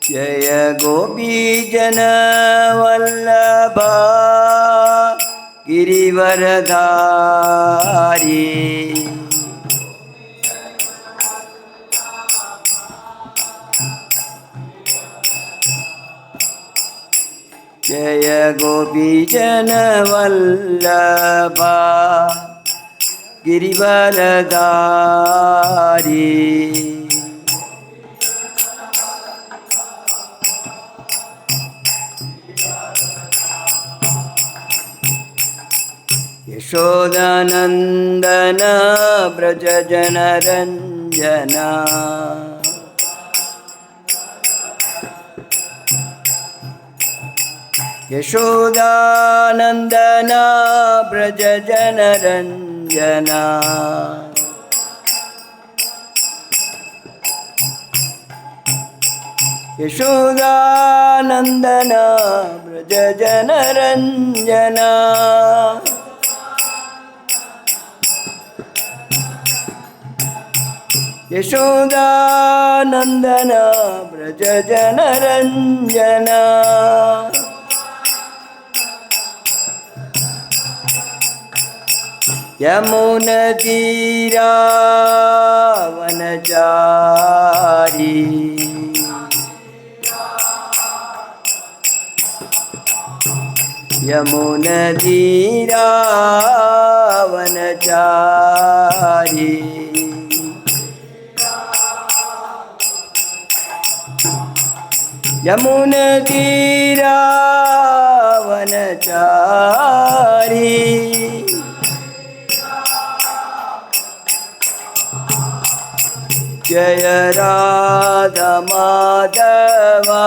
जय गोपीजन वल्लभा गिरिवरधारी जय गोपीजन वल्लभा गिरिवरधारी यशोदानंदन ब्रज जनरंजना यशोदानंदन ब्रज जनरंजना यशोदानंदन ब्रज जनरंजना यशोदानंदन ब्रज जनरंजना यमुनतीरा वनचारी यमुनतीरा वनचारी यमुनतीरा वनचारी जय राधा माधवा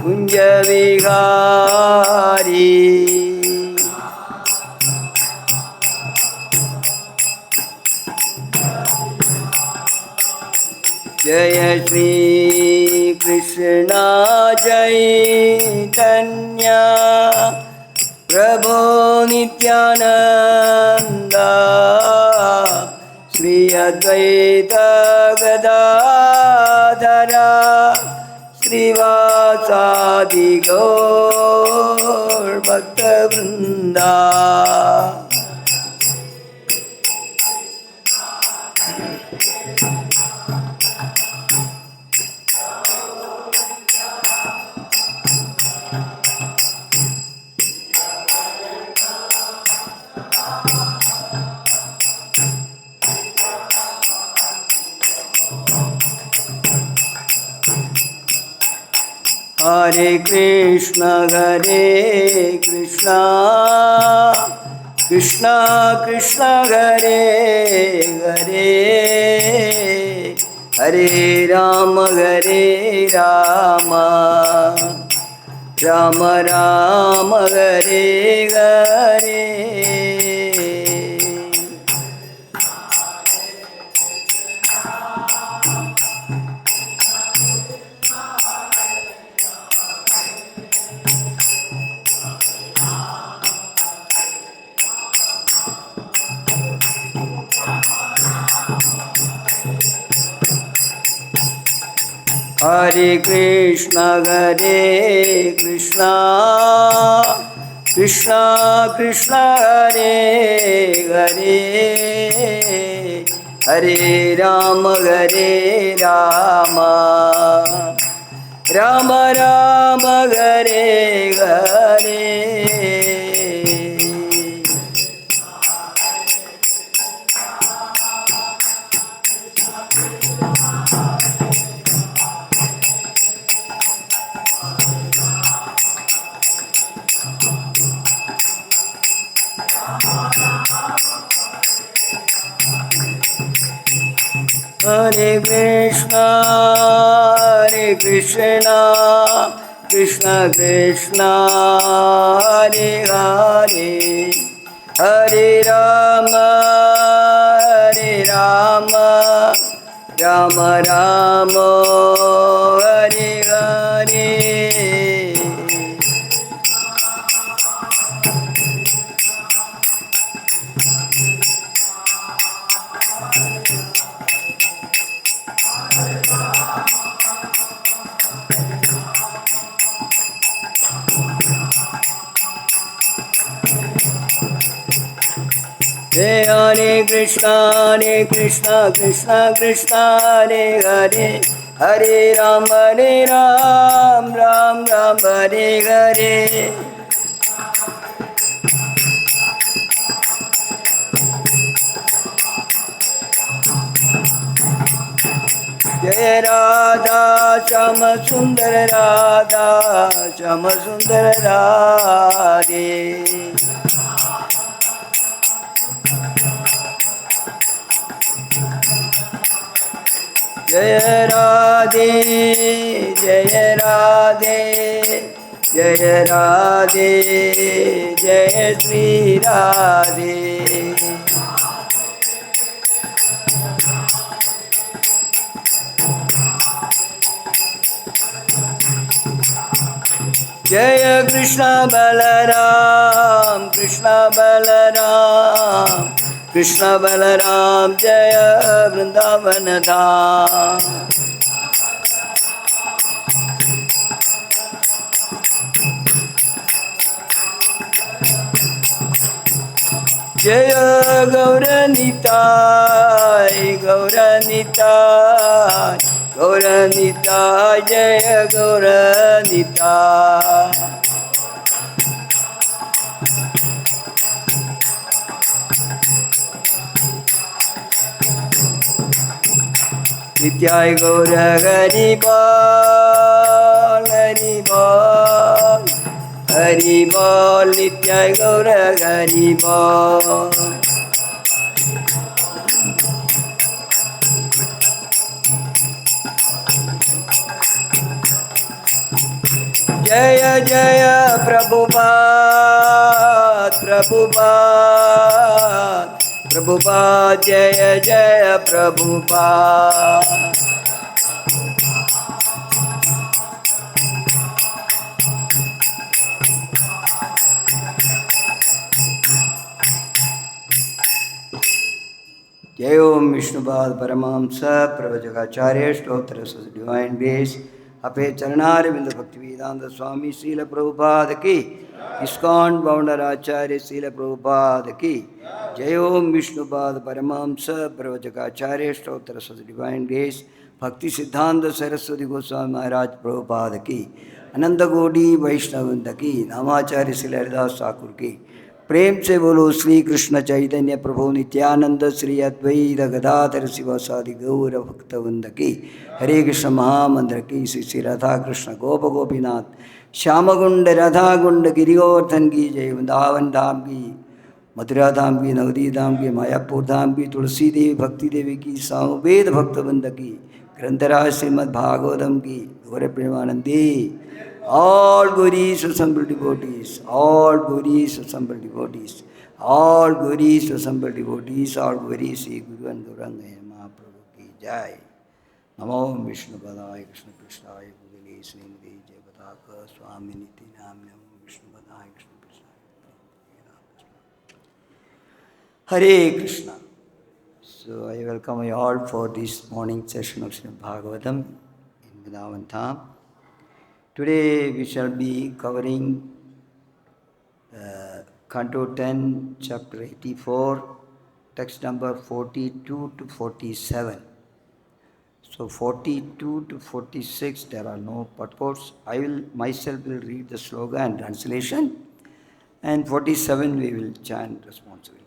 कुंज विहारी जय श्री कृष्ण चैतन्य प्रभु नित्यानंद श्री अद्वैत गदाधर श्रीवासादि गौर भक्तवृंदा हरे Krishna Krishna Krishna Hare Hare Hare Ram Ram Ram Hare Hare Hare Krishna Krishna Krishna Hare Hare Hare Ram Ram Ram Hare Hare Hare Krishna Krishna Krishna Hare Hare Hare Ram Ram Ram Hare Hare Hare Krishna Krishna Krishna Hare Hare Hare Ram Ram Ram Hare Hare Jai Radha Shama Sundar Radha Shama Sundar Radhe Jaya Radhe Jaya Radhe Jaya Radhe Jaya Shri Radhe Jaya Krishna Balaram Krishna Balaram Krishna Balaram Jaya Vrindavan Dham Jaya Gauranitai Gauranitai Gauranitai Jaya Gauranitai Nityai Gaura Haribol Haribol Haribol Nityai Gaura Haribol Jaya Jaya Prabhupada Prabhupada Prabhupada Jaya Jaya Prabhupada Jai Om Vishnupad Paramahamsa Pravacakacharya Stotra Divine Base Ape Charanaravinda Bhaktivedanta Swami Srila Prabhupada Ki ISKCON Founder Acharya Srila Prabhupada Ki Jai Om Vishnupad Paramahamsa Pravacakacharya Stotra Divine Base Bhakti Siddhanta Saraswati Gosvāmī Maharaj Prabhupada Ki Ananda Godi Vaishnavanda Ki Namacharya Srila Haridas Thakur Ki प्रेम से बोलो श्री कृष्ण चैतन्य प्रभु नित्यानंद श्री अद्वैत गदाधर शिवासादि गौर भक्तवृंद की हरे कृष्ण महामंत्र की श्री श्री राधा कृष्ण गोप गोपीनाथ श्यामकुंड राधा कुंड गिरिवर्धन की जय वृंदावन धाम की मथुरा धाम की नवदीप धाम की मायापुर धाम की तुलसी देवी भक्ति देवी की सामवेद भक्तवृंद की ग्रंथराज श्रीमद् भागवतम की गौर Premanandi all gauris assembled devotees, all gauris assembled devotees, all gauris assembled devotees, all gauris Sri Guru and Gauranga Mahaprabhu ki jai. Namo Vishnu Padaya Krishna Krishnaya Bhutale Srimati Jayapataka Swami Niti Namya Vishnu Padaya Krishna Krishnaya. Hare Krishna. So I welcome you all for this morning session of Srimad Bhagavatam in Vrindavan Dham. Today we shall be covering Canto 10, Chapter 84, text number 42 to 47. So 42 to 46, there are no purports. I will myself will read the sloga and translation, and 47 we will chant responsibly.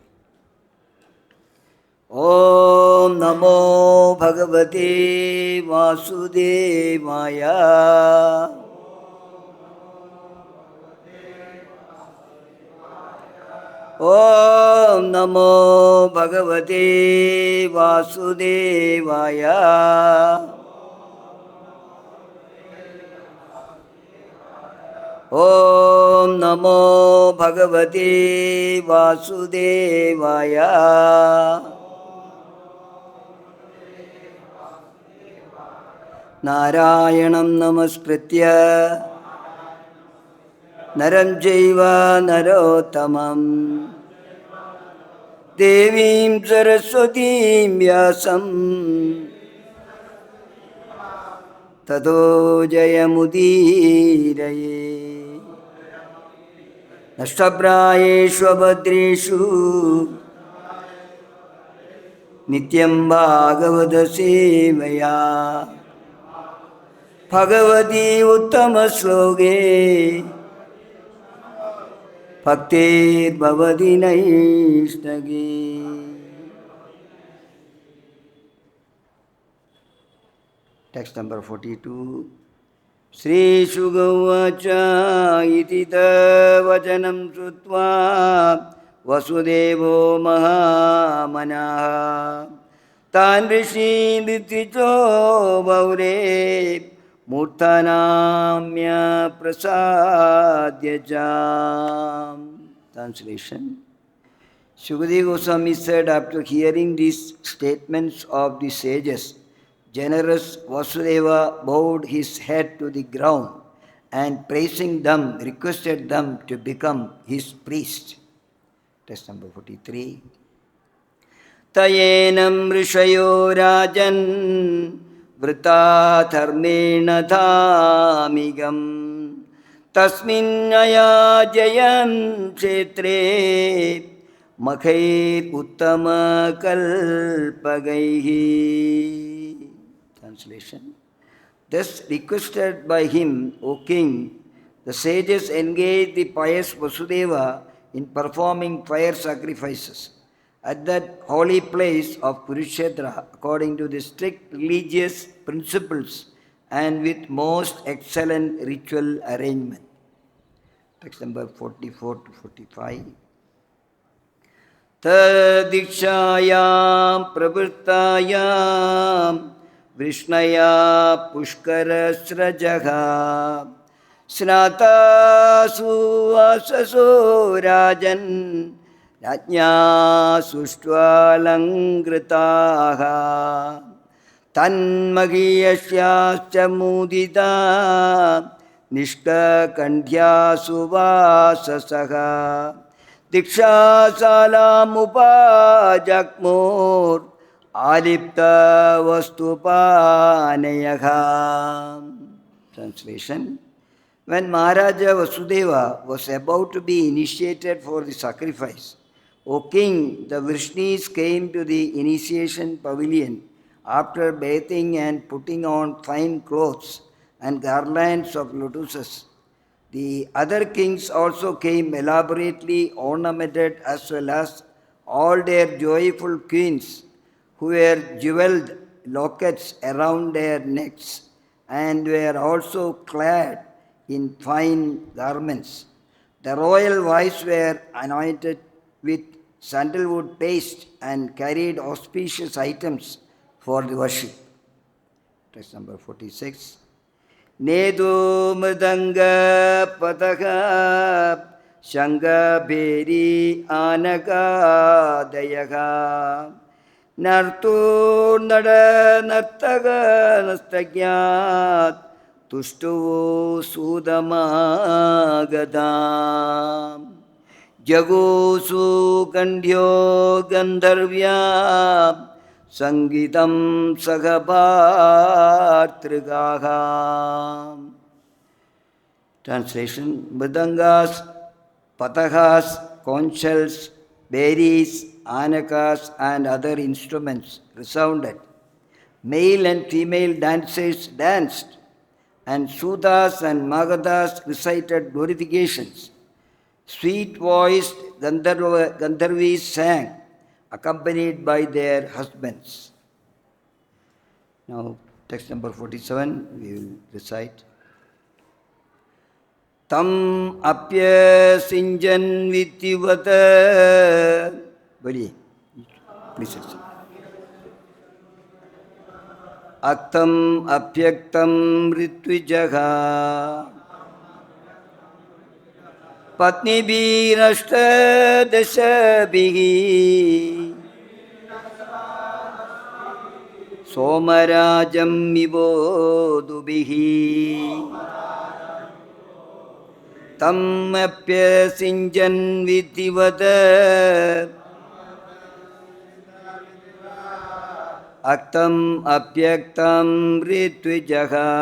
Om Namo Bhagavate Vasudevaya. Om Namo Bhagavate Vasudevaya. Om Namo Bhagavate Vasudevaya. Narayanam Namaskritya Naram Jaiva Narottamam Devim Saraswatim Vyasam Tato Jayamudiraye Nashtaprayeshu Abhadreshu Nityam Bhagavata Sevaya Bhagavati Uttama Sloke Bhaktir Bhavati Naishnage. Text number 42. śrī-śuka iti tad-vacanaṁ śrutvā vasudevo mahā-manāḥ tan ṛṣīn ṛtvijo vavre mūrdhnānamya prasādya. Translation. Śukadeva Gosvāmī said, after hearing these statements of the sages, generous Vasudeva bowed his head to the ground and praising them, requested them to become his priest. Text number 43. enam ṛṣayo rājan vṛtā dharmeṇa dhārmikam tasminn ayājayan kṣetre makhair uttama-kalpakaiḥ. Translation. Thus requested by him, O king, the sages engaged the pious Vasudeva in performing fire sacrifices at that holy place of Kṣetre according to the strict religious principles and with most excellent ritual arrangement. Text number 44 to 45. tad-vacanaṁ pravṛtāyam Krishnaya puṣkarasrajaha snātāsu asaso rājan rajñā suṣṭvā-alankritaha tanmagiyasya mudita nishka-kandhya suvāsasaha diksha-salam upajakmur alipta vastupanayakha. Translation. When Maharaja Vasudeva was about to be initiated for the sacrifice, O king, the Vrishnis came to the initiation pavilion after bathing and putting on fine clothes and garlands of lotuses. The other kings also came elaborately ornamented, as well as all their joyful queens, who were jeweled lockets around their necks and were also clad in fine garments. The royal wives were anointed with sandalwood paste and carried auspicious items for the worship. Text number 46. Nedu mridanga pataka shanga bheri anaka dayaga nartu nada nartaga nastagyat tushtu sudamagadam jagosu kandhyo gandharvya sangitam sagabhatrigāha. Translation. Mridangas, patahas, conch shells, berries, anakas and other instruments resounded. Male and female dancers danced, and Sudas and Magadas recited glorifications. Sweet-voiced Gandharvis sang, accompanied by their husbands. Now, text number 47, we will recite. Tam apya sinjan vityavata. Buddy, please recite. Aktam apyaktam ṛtvijaha patnibhi nashta dasabhihi somarajam vivodubhihi tam apya sinjan vityavata aktam apyaktam ṛtvijaha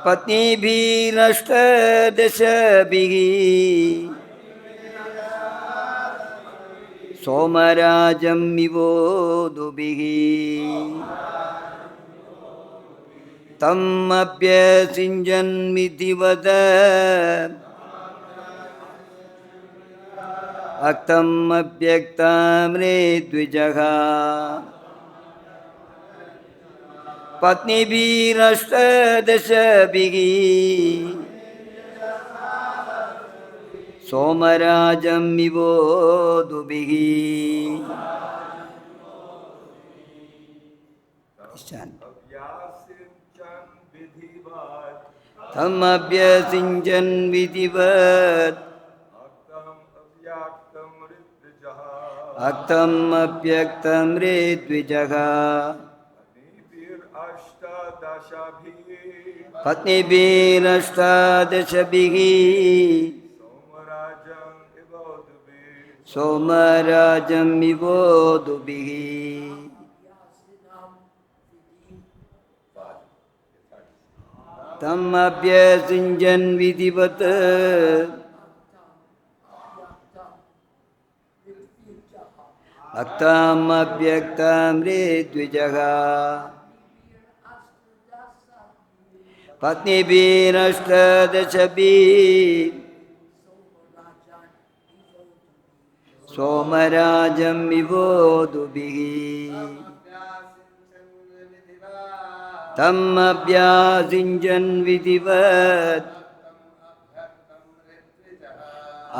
patnibhi nashta dasabhihi somarajam vivodubhihi tam abhyasinjan vidivada aktam abhyaktam ṛtvijo patnibhirashtadashabhihi somarajam vivodubhihi. Tam abhyasinjan vidivat aktam abhyaktam ṛtvijo patnibhirashtadashabhihi somarajam vivodubhihi. Tam abhyasinjan vidivat aktam abhyaktam ṛtvijo patnibhirashtadashabhihi somarajam vivodubhihi. Tam abhyasinjan vidivat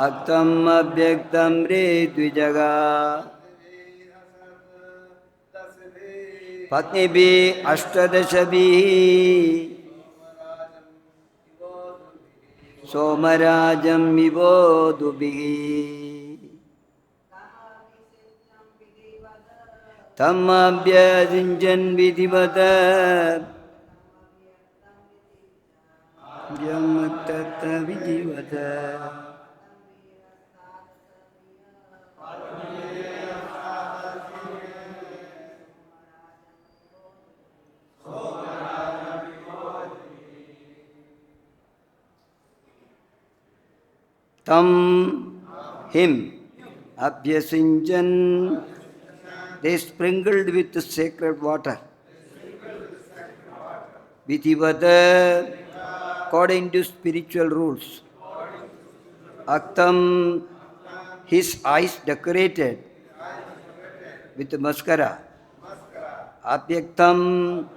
aktam abhyaktam ṛtvijo patnibhirashtadashabhihi somarajam vivodubhihi. Tam abhyasinjan vidivada yamaktata vidivada tam him abhyasinjan they sprinkled with sacred water. Vidivada according to spiritual rules. Aktam his eyes decorated with mascara. Abhyaktam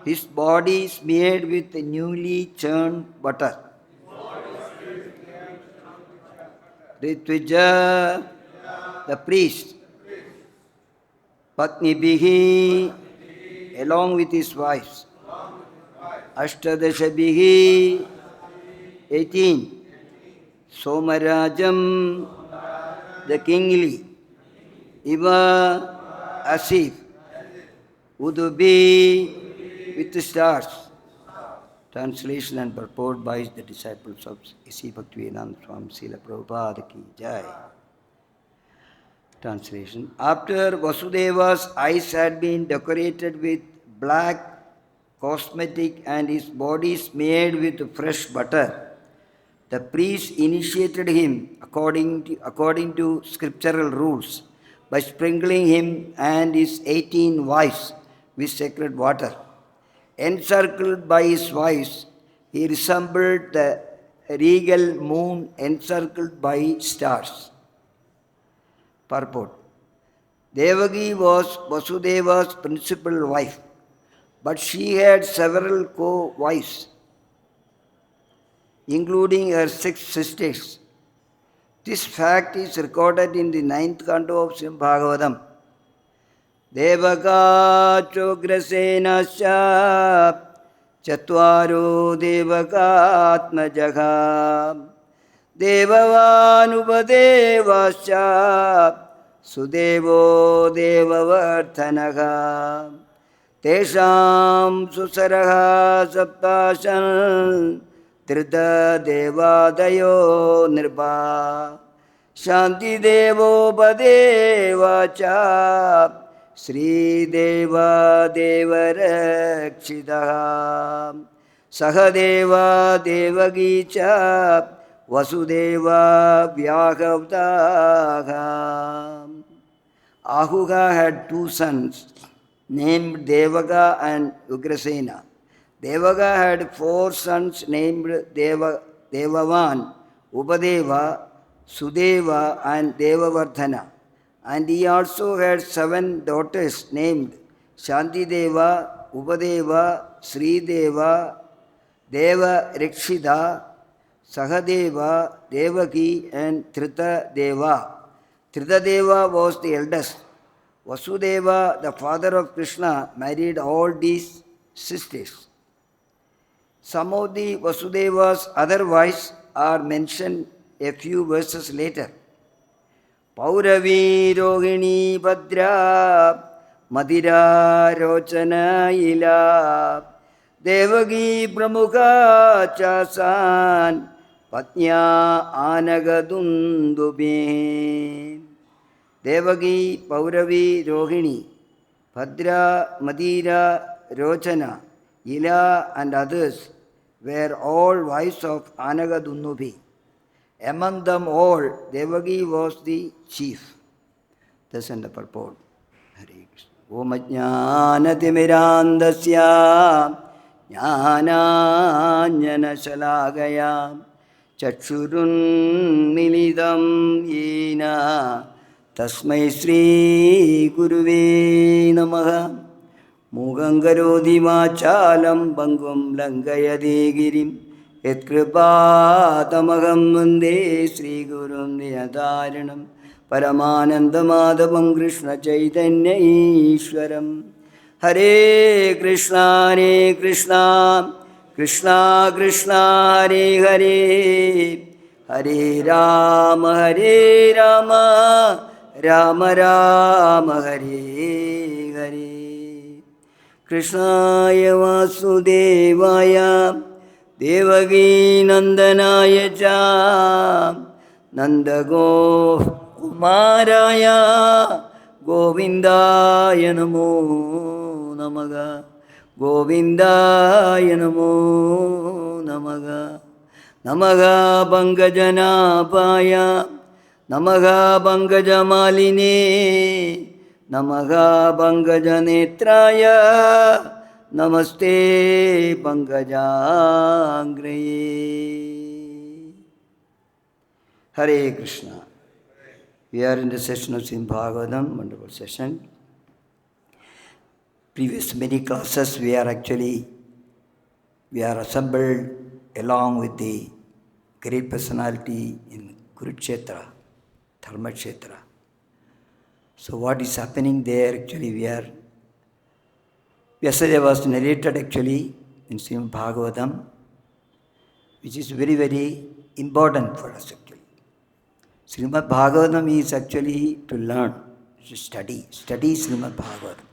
his body smeared with newly churned butter. Ṛtvijo the priest. Patnibhihi along with his wives. Ashtadashabhihi 18. Somarajam the kingly. Iva asif. Udubhi with the stars. Translation and purport by the disciples of S.B. Bhaktivedanta Swami Srila Prabhupada ki Jai. Translation. After Vasudeva's eyes had been decorated with black cosmetic and his body smeared with fresh butter, the priest initiated him according to scriptural rules by sprinkling him and his 18 wives with sacred water. Encircled by his wives, he resembled the regal moon encircled by stars. Purport. Devaki was Vasudeva's principal wife, but she had several co-wives, including her 6 sisters. This fact is recorded in the 9th canto of Srimad Bhagavatam. Devaka chograsenasya chatvaro devakatmajaha devavanubadevasya sudevo devavarthanaha tesham susaraha saptashan tirtha devadayo nirpa shanti devo badevacha śrī-deva devarakṣitaha sahadeva devagicha vasudeva vyahavtaha. Ahuga had two sons named Devaka and Ugrasena. Devaka had four sons named Devavan, Upadeva, Sudeva and Devavardhana. And he also had 7 daughters named Shantideva, Upadeva, Srideva, Deva Rikshida, Sahadeva, Devaki and Tritadeva. Tritadeva was the eldest. Vasudeva, the father of Krishna, married all these sisters. Some of the Vasudeva's other wives are mentioned a few verses later. Pauravi Rohini Bhadra Madhira Rochana Ila Devagi Pramukha Chasan Patnya Anagadundubi. Devagi, Pauravi, Rohini, Bhadra, Madhira, Rochana, Ila and others were all wives of Anagadunnubi. Among them all, Devagi was the chief. Thus in the purport. Hare Krishna. Om Ajnānatimirandasya Jnānāñjana Shalakaya Chakshurun Milidam Yena Tasmai Sri Guruve Namaha. Mūkam karoti vācālam bangvam langayate girim yatkripatamaham vande Sri Gurum Niyadharanam Paramanandamadhavam Krishna Chaitanya Ishwaram. Hare Krishna, Krishna Krishna, Hare Hare, Hare Rama, Rama Rama, Hare Hare. Krishnaya Vasudevaya Devaki Nandanaya Cha Nandago Kumaraya Govindaya Namo Namaga Govindaya Namo Namaga Namaga Pankajanapaya Namaga Pankajamalini Namaha Pankajanetraya Namaste Pankajangraye. Hare Krishna. We are in the session of Srimad Bhagavatam, wonderful session. Previous many classes we are assembled along with the great personality in Kurukshetra, Dharmakshetra. So what is happening there yesterday was narrated in Srimad Bhagavatam, which is very, very important for us Srimad Bhagavatam is to learn, to study Srimad Bhagavatam.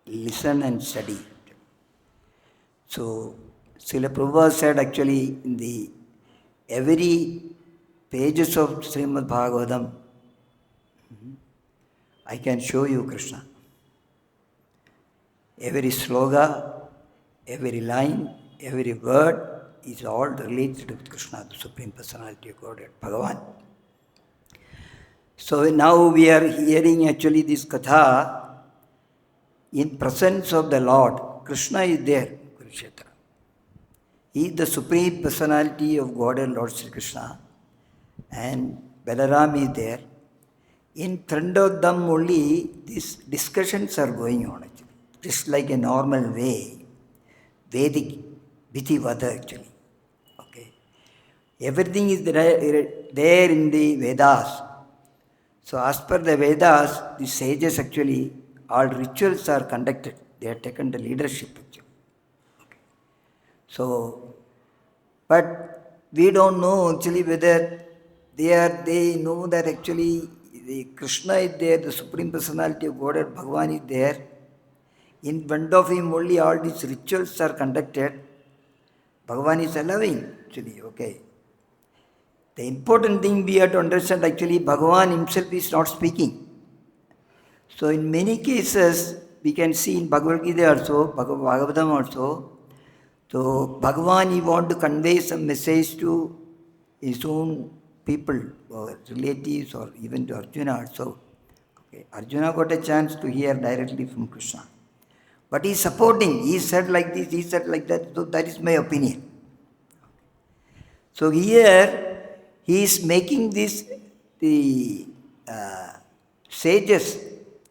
Listen and study. So Srila Prabhu said in the every pages of Srimad Bhagavatam, I can show you Krishna. Every sloga, every line, every word is all related with Krishna, the Supreme Personality of Godhead, Bhagavan. So now we are hearing this katha in presence of the Lord. Krishna is there, Kurukshetra. He is the Supreme Personality of Godhead, Lord Sri Krishna. And Balaram is there. In front of them only these discussions are going on just like a normal way, Vedic, Vidhivada Okay. Everything is there in the Vedas. So as per the Vedas, the sages all rituals are conducted. They have taken the leadership Okay. So, but we don't know whether they know that the Krishna is there, the Supreme Personality of Godhead, Bhagavan is there. In front of him only all these rituals are conducted. Bhagavan is allowing okay. The important thing we have to understand Bhagavan himself is not speaking. So in many cases, we can see in Bhagavad Gita also, Bhagavatam also, so Bhagavan he want to convey some message to his own people or relatives or even to Arjuna also. Okay. Arjuna got a chance to hear directly from Krishna. But he is supporting. He said like this, he said like that. So that is my opinion. So here he is making this, the sages,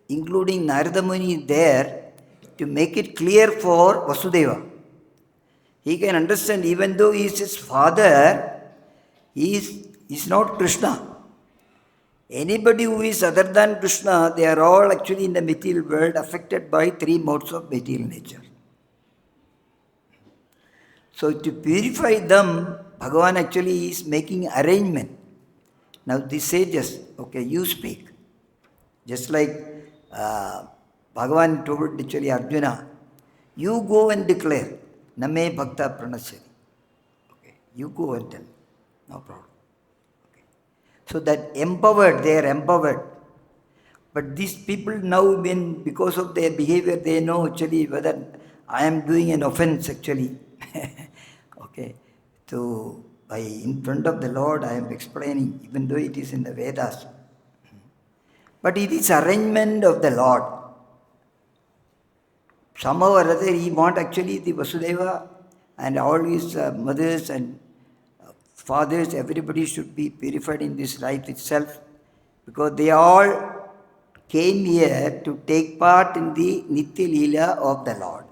including Narada Muni there, to make it clear for Vasudeva. He can understand, even though he is his father, he is not Krishna. Anybody who is other than Krishna, they are all actually in the material world affected by three modes of material nature. So to purify them, Bhagavan actually is making arrangement. Now the sages, okay, you speak. Just like Bhagavan told actually Arjuna, you go and declare, Name Bhakta Pranasari. Okay, you go and tell, no problem. Okay. So that empowered, they are empowered. But these people now, when because of their behavior, they know actually whether I am doing an offense actually. Okay. So by in front of the Lord I am explaining, even though it is in the Vedas. But it is arrangement of the Lord. Somehow or other he want actually the Vasudeva and all his mothers and fathers, everybody should be purified in this life itself, because they all came here to take part in the Nitya Leela of the Lord.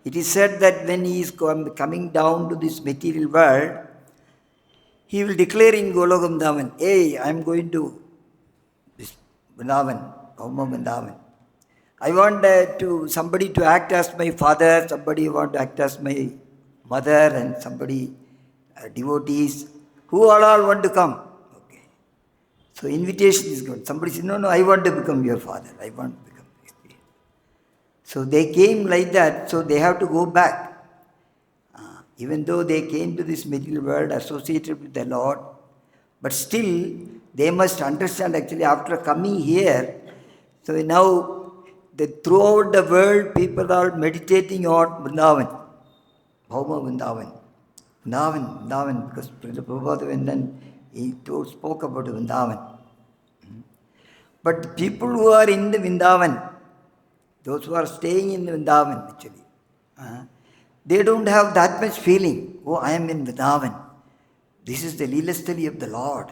It is said that when he is coming down to this material world, he will declare in Golokam Vrindavan, hey, I am going to this Vrindavan, Bhauma Vrindavan. I want somebody to act as my father, somebody want to act as my mother, and somebody devotees, who all want to come. Okay. So invitation is good. Somebody says, no, I want to become your father. I want to become. So they came like that, so they have to go back. Even though they came to this material world associated with the Lord, but still they must understand actually after coming here, so now throughout the world people are meditating on Vrindavan, Bhauma Vrindavan. Vrindavan, because Prabhupada went and he spoke about Vrindavan. But the people who are in the Vrindavan, those who are staying in Vrindavan actually, they don't have that much feeling, oh, I am in Vrindavan. This is the Leelastali of the Lord.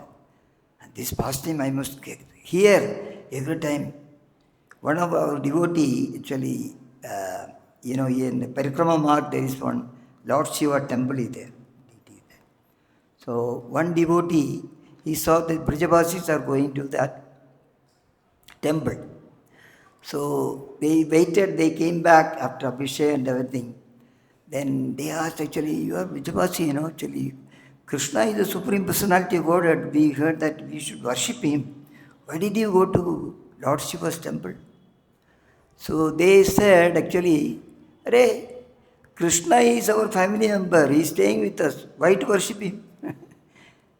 And this pastime I must get here every time. One of our devotee actually, in the Parikrama Mark there is one Lord Shiva temple is there. So one devotee, he saw that Brajavasis are going to that temple. So they waited, they came back after Abhishek and everything. Then they asked actually, you are Brajavasi, actually Krishna is the Supreme Personality of Godhead. We heard that we should worship him. Why did you go to Lord Shiva's temple? So they said actually, Arey, Krishna is our family member, he is staying with us. Why to worship him?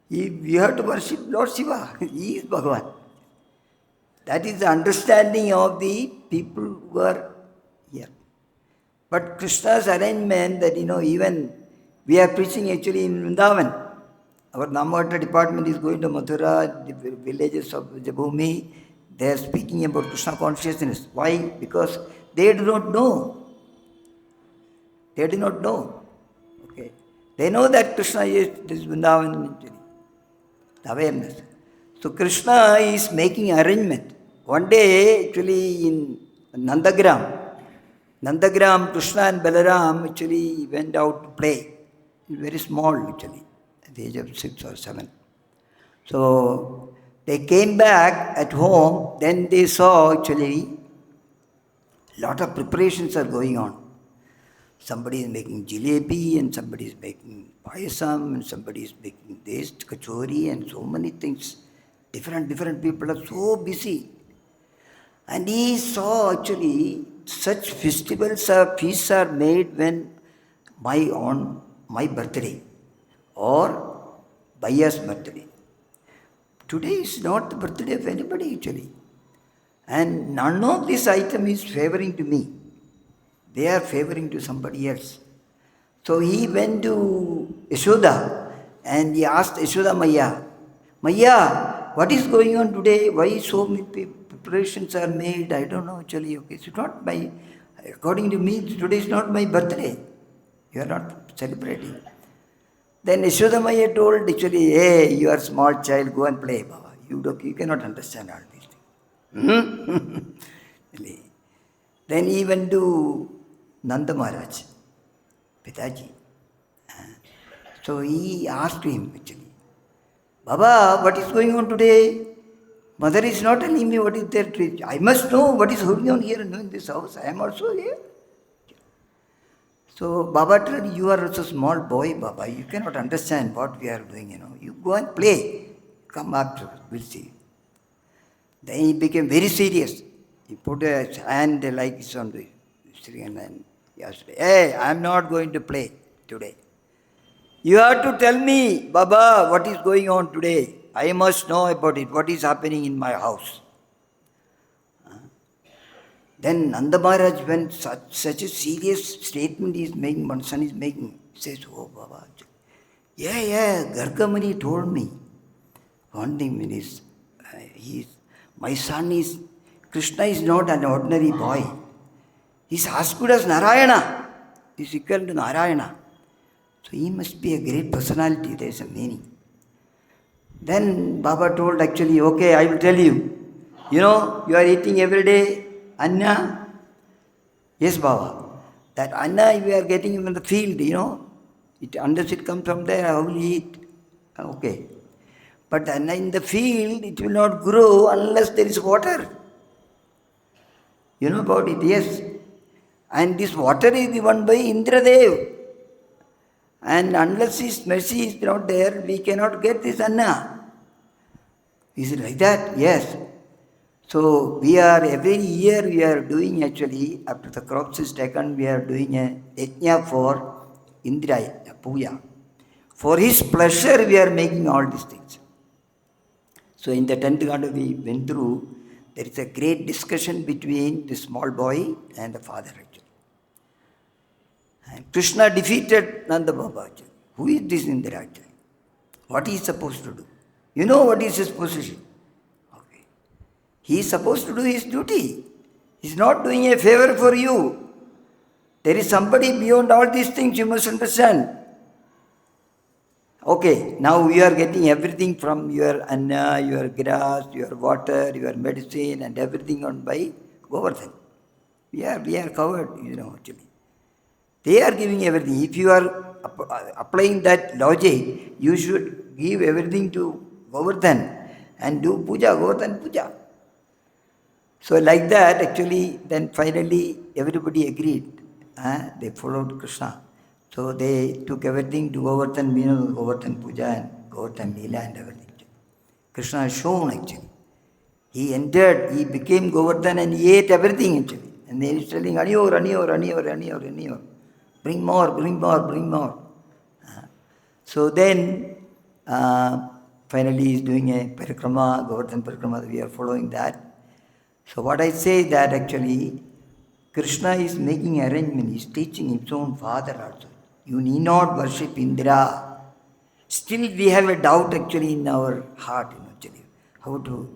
We have to worship Lord Shiva. He is Bhagavan. That is the understanding of the people who are here. But Krishna's arrangement that, even we are preaching actually in Vrindavan. Our Namavata department is going to Mathura, the villages of Jabhumi. They are speaking about Krishna consciousness. Why? Because they do not know. They do not know. Okay. They know that Krishna is this Vrindavan actually. The awareness. So Krishna is making arrangement. One day, actually, in Nandagram, Krishna and Balaram actually went out to play. Very small, actually, at the age of 6 or 7. So they came back at home. Then they saw actually a lot of preparations are going on. Somebody is making jalebi, and somebody is making payasam, and somebody is making this, kachori, and so many things. Different people are so busy. And he saw actually such festivals or feasts are made when on my birthday or Bhaiya's birthday. Today is not the birthday of anybody actually. And none of this item is favoring to me. They are favoring to somebody else. So he went to Yashoda and he asked Yashoda Maya, what is going on today? Why so many preparations are made? I don't know actually. Okay, it's not my, according to me, today is not my birthday. You are not celebrating. Then Yashodamaya told actually, hey, you are a small child, go and play, Baba. You cannot understand all these things. Then he went to Nanda Maharaj, Pitaji. So he asked him actually, Baba, what is going on today? Mother is not telling me what is there. I must know what is going on here in this house. I am also here. So Baba told, you are also a small boy, Baba. You cannot understand what we are doing, You go and play. Come after, we'll see. Then he became very serious. He put his hand like this on the screen and he asked, hey, I am not going to play today. You have to tell me, Baba, what is going on today. I must know about it. What is happening in my house? Then Nanda Maharaj, when such a serious statement is making, one son is making, he says, oh Baba, Gargamani told me. One thing is, my son is, Krishna is not an ordinary boy. He is as good as Narayana. He is equal to Narayana. So he must be a great personality, there is a meaning. Then Baba told actually, okay, I will tell you. You are eating every day Anna? Yes, Baba. That Anna we are getting in the field, unless it comes from there, I will eat. Okay. But Anna in the field, it will not grow unless there is water. You know about it, yes. And this water is given by Indradev. And unless his mercy is not there, we cannot get this Anna. Is it like that? Yes. So every year we are doing actually, after the crops is taken, we are doing a yajna for Indra, puja. For his pleasure we are making all these things. So in the 10th canto we went through, there is a great discussion between the small boy and the father actually. And Krishna defeated Nanda Baba actually. Who is this Indra actually? What he is supposed to do? You know what is his position? He is supposed to do his duty. He is not doing a favor for you. There is somebody beyond all these things, you must understand. Okay, now you are getting everything from your anna, your grass, your water, your medicine and everything on by Govardhan. We are covered, actually. They are giving everything. If you are applying that logic, you should give everything to Govardhan and do puja, Govardhan puja. So like that, actually, then finally everybody agreed. They followed Krishna. So they took everything to Govardhan, Govardhan Puja and Govardhan Leela and everything. Krishna has shown actually. He entered, he became Govardhan and he ate everything actually. And then he's telling, Aniyor. Bring more. So then, finally he's doing a parikrama, Govardhan parikrama, we are following that. So what I say that actually, Krishna is making arrangement, he is teaching his own father also. You need not worship Indra. Still we have a doubt actually in our heart, actually. How to,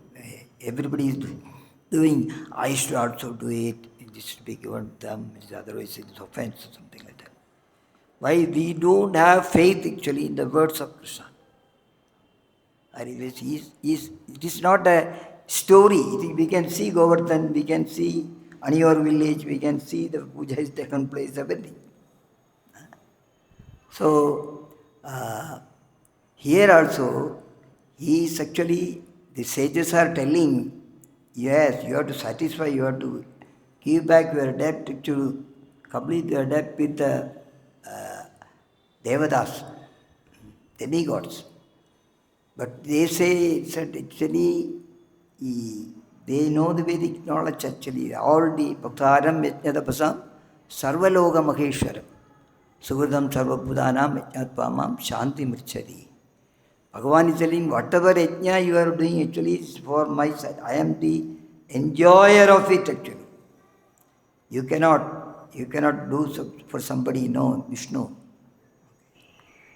everybody is doing, I should also do it, this should be given to them, otherwise it is offense or something like that. Why? We don't have faith actually in the words of Krishna. It is not a story. We can see Govardhan, we can see Aniyor village, we can see the puja has taken place, everything. So, here also, he is actually, the sages are telling, yes, you have to satisfy, you have to give back your debt to complete your debt with the Devadas, demigods. But they say that actually, they know the Vedic knowledge actually. All the bhaktaram yajnadapasam sarvaloga maheshwaram sugurdam sarvabhudanam yajnatpamam shanti mrichari. Bhagavan is telling whatever yajna you are doing actually is for my side. I am the enjoyer of it actually. You cannot do so for somebody, no, Vishnu.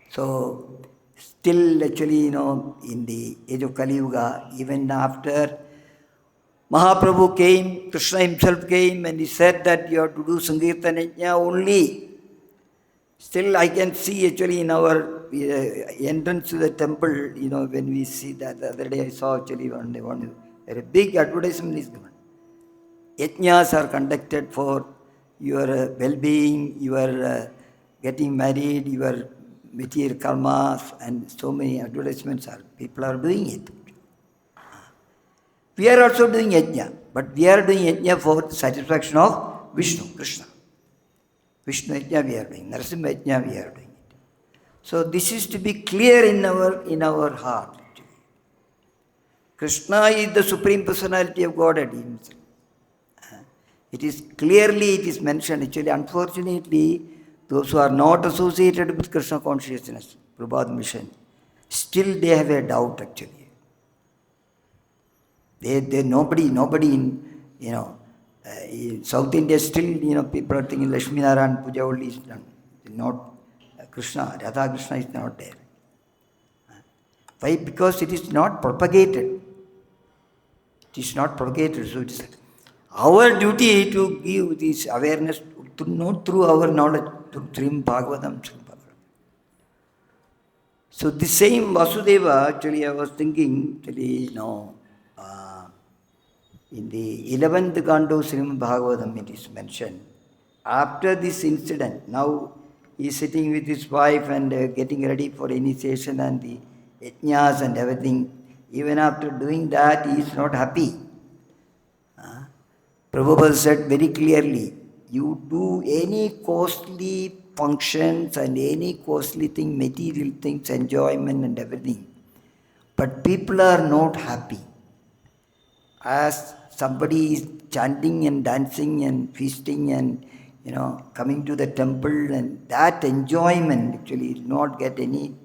So, still actually, in the age of Kali Yuga, even after Mahaprabhu came, Krishna himself came and he said that you have to do Sankirtana only. Still I can see actually in our entrance to the temple, when we see that, the other day I saw actually a big advertisement is given. Yajnas are conducted for your well-being, your getting married, your material karmas, and so many advertisements people are doing it. We are also doing yajna, but we are doing yajna for satisfaction of Vishnu, Krishna. Vishnu yajna we are doing, Narasimha yajna we are doing it. So this is to be clear in our heart. Actually. Krishna is the Supreme Personality of Godhead himself. It is mentioned. Actually, unfortunately, those who are not associated with Krishna consciousness, Prabhupada mission, still they have a doubt actually. Nobody in South India still, people are thinking Lakshmi Narayan Puja only is done. Not Krishna, Radha Krishna is not there. Why? Because it is not propagated. It is not propagated. So it is our duty to give this awareness, not through our knowledge, through Srimad Bhagavatam. So the same Vasudeva, actually I was thinking, actually, in the 11th canto Srimad Bhagavatam it is mentioned. After this incident, now he is sitting with his wife and getting ready for initiation and the yajnas and everything. Even after doing that, he is not happy. Prabhupada said very clearly, you do any costly functions and any costly thing, material things, enjoyment and everything, but people are not happy. As somebody is chanting and dancing and feasting and coming to the temple, and that enjoyment actually will not get any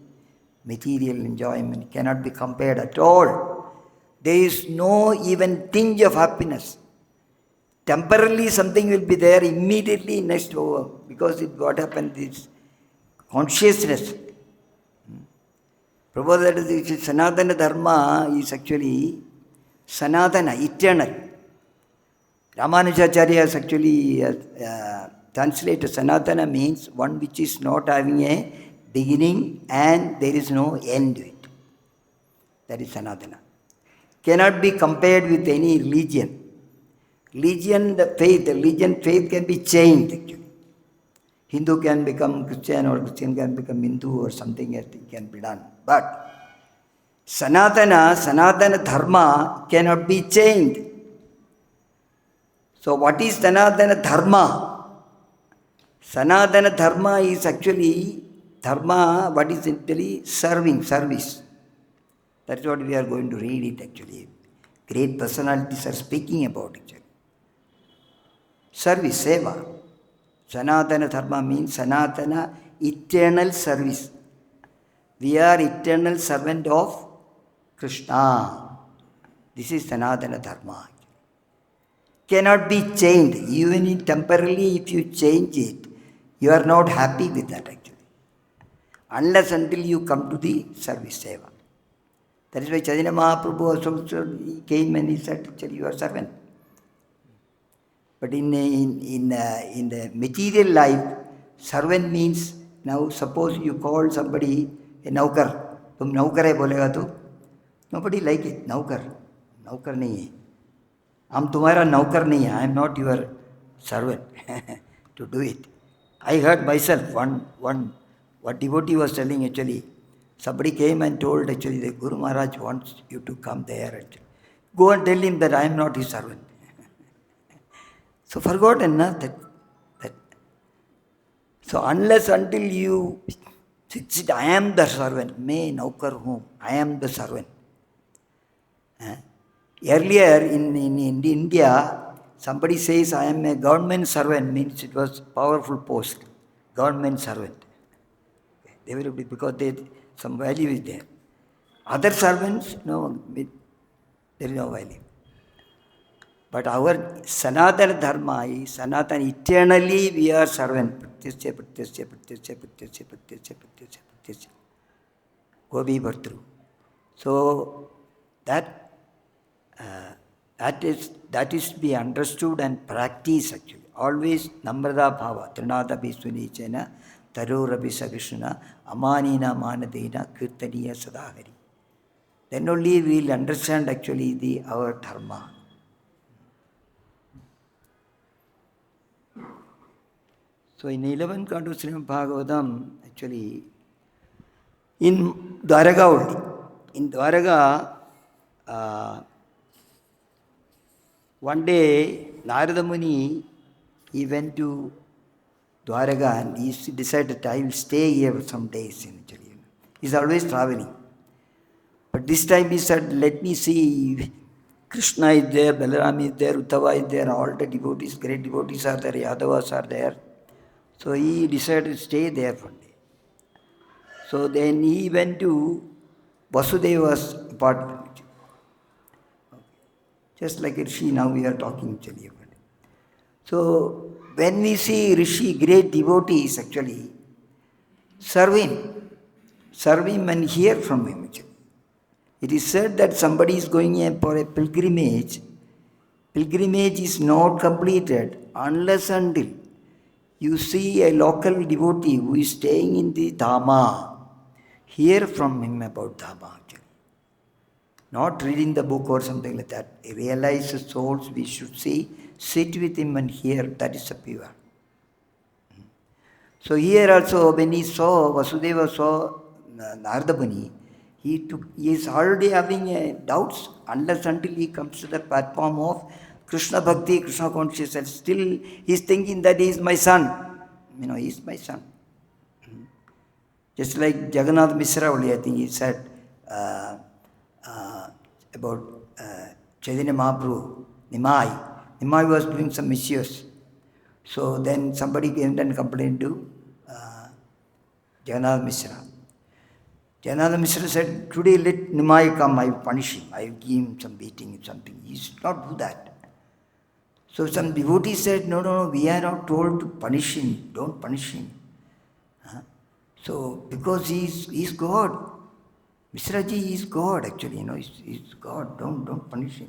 material enjoyment, cannot be compared at all. There is no even tinge of happiness. Temporarily something will be there, immediately next over, because what happens is consciousness. Prabhupada said Sanatana Dharma is actually Sanatana, eternal. Ramanujacharya has actually translated Sanatana means one which is not having a beginning and there is no end to it. That is Sanatana. Cannot be compared with any religion. Religion faith can be changed actually. Hindu can become Christian or Christian can become Hindu or something else can be done. But Sanatana Dharma cannot be changed. So what is Sanatana Dharma? Sanatana Dharma is actually Dharma, what is actually service. That is what we are going to read it actually. Great personalities are speaking about it. Service, seva. Sanatana Dharma means Sanatana, eternal service. We are eternal servant of Krishna. This is Sanatana Dharma. Cannot be changed. Even temporarily, if you change it, you are not happy with that actually. Unless until you come to the service seva. That is why Chaitanya Mahaprabhu also he came and he said, actually, you are servant. But in the material life, servant means, now suppose you call somebody a naukar. Tum naukar hai bolega tu? Nobody like it. Naukar nahi hai. Hum tumhara naukar nahi hai. I am not your servant to do it. I heard myself, one devotee was telling actually, somebody came and told actually the Guru Maharaj wants you to come there. Actually. Go and tell him that I am not his servant. So forgotten, that. So unless until you fix it, I am the servant, may naukar whom, I am the servant. Earlier in India, somebody says I am a government servant, means it was powerful post, government servant. They will be, because some value is there. Other servants, no, there is no value. But our Sanatana Dharma is Sanatana, eternally we are servant. Gopi Bhartru. So that is to be understood and practiced actually. Always Namrata Bhava, Trinada Bhiswanichena, Tarurabi Sakrishna, Amanina Manadena, Kirtaniya Sadahari. Then only we will understand actually our dharma. So in 11th canto Srimad Bhagavatam, actually, in Dwaraga only. In Dwaraga, one day, Narada Muni, he went to Dwaraga and he decided that I will stay here for some days. Actually. He's always traveling. But this time he said, let me see, Krishna is there, Balaram is there, Uddhava is there, all the devotees, great devotees are there, Yadavas are there. So he decided to stay there for a day. So then he went to Vasudeva's apartment. Just like Rishi, now we are talking actually about it. So when we see Rishi, great devotees actually, serve him and hear from him actually. It is said that somebody is going for a pilgrimage. Pilgrimage is not completed unless until you see a local devotee who is staying in the Dhamma. Hear from him about Dhamma actually. Not reading the book or something like that. Realize the souls we should see, sit with him and hear. That is a pure. So here also when he saw, Vasudeva saw Narada Muni, he is already having doubts unless until he comes to the platform of Krishna Bhakti, Krishna consciousness. Still he is thinking that he is my son. He is my son. Just like Jagannath Mishra only, I think he said about Chaitanya Mahaprabhu, Nimai was doing some misuse. So then somebody came and complained to Jagannath Mishra. Jagannath Mishra said, today let Nimai come, I will punish him, I will give him some beating or something. He should not do that. So some devotees said, no, we are not told to punish him, don't punish him. So because he is God. Mishraji is God actually, he is God, don't punish him.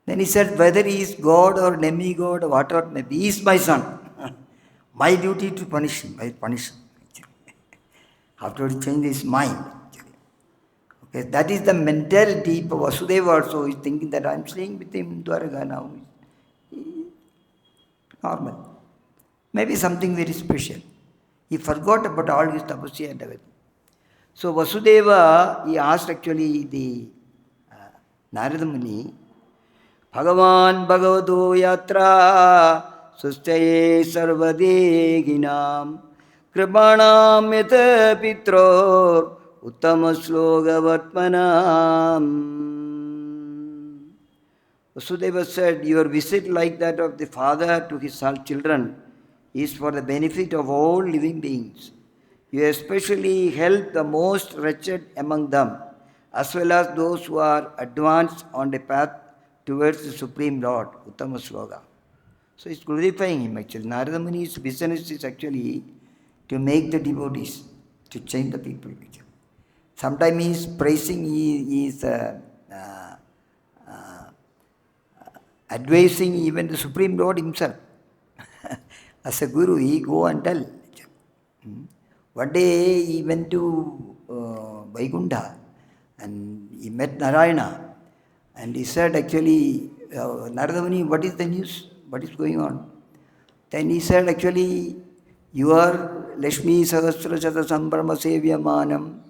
Then he said, whether he is God or demigod or whatever it may be, he is my son. My duty to punish him, I will punish him. After he changed his mind. Okay, that is the mentality for Vasudeva also. He is thinking that I am staying with him in Dwaraga now. Normal. Maybe something very special. He forgot about all his tapasya and everything. So Vasudeva, he asked actually the Narada Muni, Bhagavan Bhagavato Yatra Sustaye Sarvadeginam Kripanam Yata Pitror uttama-sloga vatmanam. Vasudeva said, your visit like that of the father to his children is for the benefit of all living beings. You especially help the most wretched among them, as well as those who are advanced on the path towards the Supreme Lord, uttama-sloga. So it's glorifying him actually. Narada Muni's business is actually to make the devotees, to change the people. Sometimes he is praising, he is advising even the Supreme Lord himself. As a guru, he go and tell. One day he went to Vaikuntha and he met Narayana and he said actually, Narada Muni, what is the news? What is going on? Then he said actually, you are Lakshmi Sahasra Shata Sambrama Sevyamanam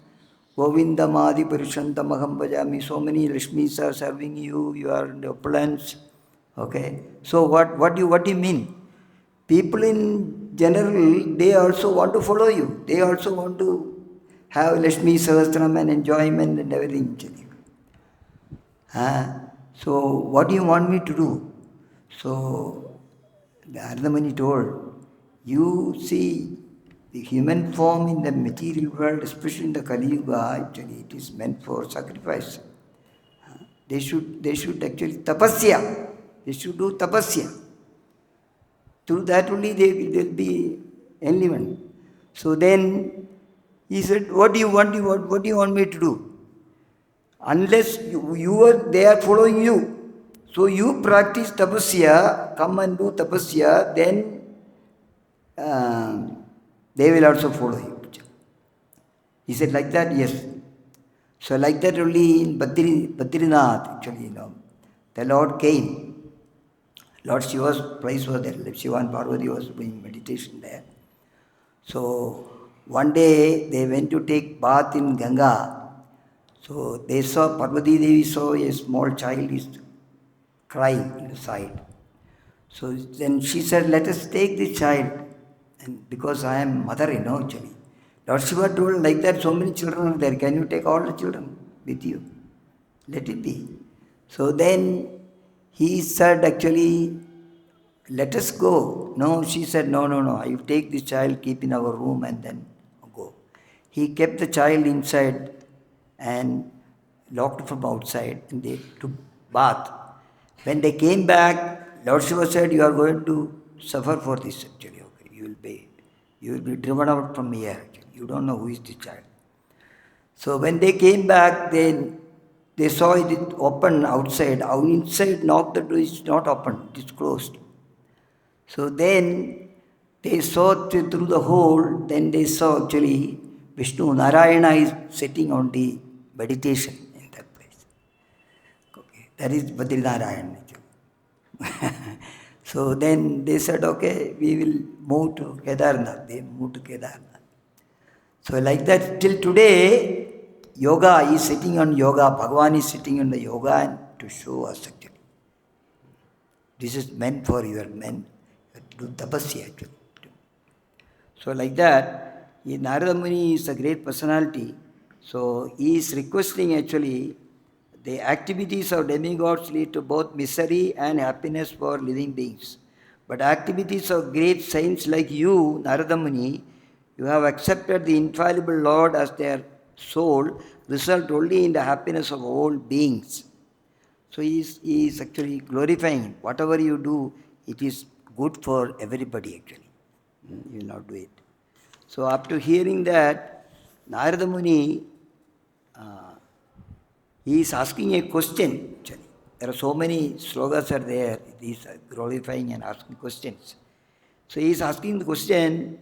Govindamadi Purushanthamaham Bhajami. So many Lakshmis are serving you, you are in the opulence. Okay. So what do you mean? People in general, they also want to follow you. They also want to have Lakshmi Sahasram and enjoyment and everything. So what do you want me to do? So Narada Muni told, you see the human form in the material world, especially in the Kali Yuga, actually it is meant for sacrifice. They should actually tapasya. They should do tapasya. Through that only they will be enlivened. So then He said, what do you want? What do you want me to do? Unless you are, they are following you. So you practice tapasya, come and do tapasya, then they will also follow you. He said, like that, yes. So like that only in Badrinath, actually, the Lord came. Lord Shiva's place was there. Shiva and Parvati was doing meditation there. So one day they went to take bath in Ganga. So they saw, Parvati Devi saw a small child is crying in the side. So then she said, let us take this child. And because I am mother, actually. Lord Shiva told, like that, so many children are there. Can you take all the children with you? Let it be. So then he said, actually, let us go. No, she said, no. I will take this child, keep in our room and then go. He kept the child inside and locked from outside and they took bath. When they came back, Lord Shiva said, you are going to suffer for this actually. Okay, you will be driven out from here. You don't know who is the child. So when they came back, they saw it open outside. Inside, knocked the door, it's not open, it's closed. So then they saw through the hole, then they saw actually Vishnu, Narayana is sitting on the meditation in that place. Okay, that is Badrinarayan. So then they said, okay, we will move to Kedarnath. They moved to Kedarnath. So like that, till today, yoga is sitting on yoga, Bhagavan is sitting on the yoga and to show us actually. This is meant for your men, to do tapasya actually. So like that, Narada Muni is a great personality. So he is requesting actually, the activities of demigods lead to both misery and happiness for living beings. But activities of great saints like you, Narada Muni, you have accepted the infallible Lord as their soul, result only in the happiness of all beings. So he is actually glorifying. Whatever you do, it is good for everybody actually. You will not do it. So after hearing that, Narada Muni, he is asking a question actually. There are so many slogas are there. He is glorifying and asking questions. So he is asking the question,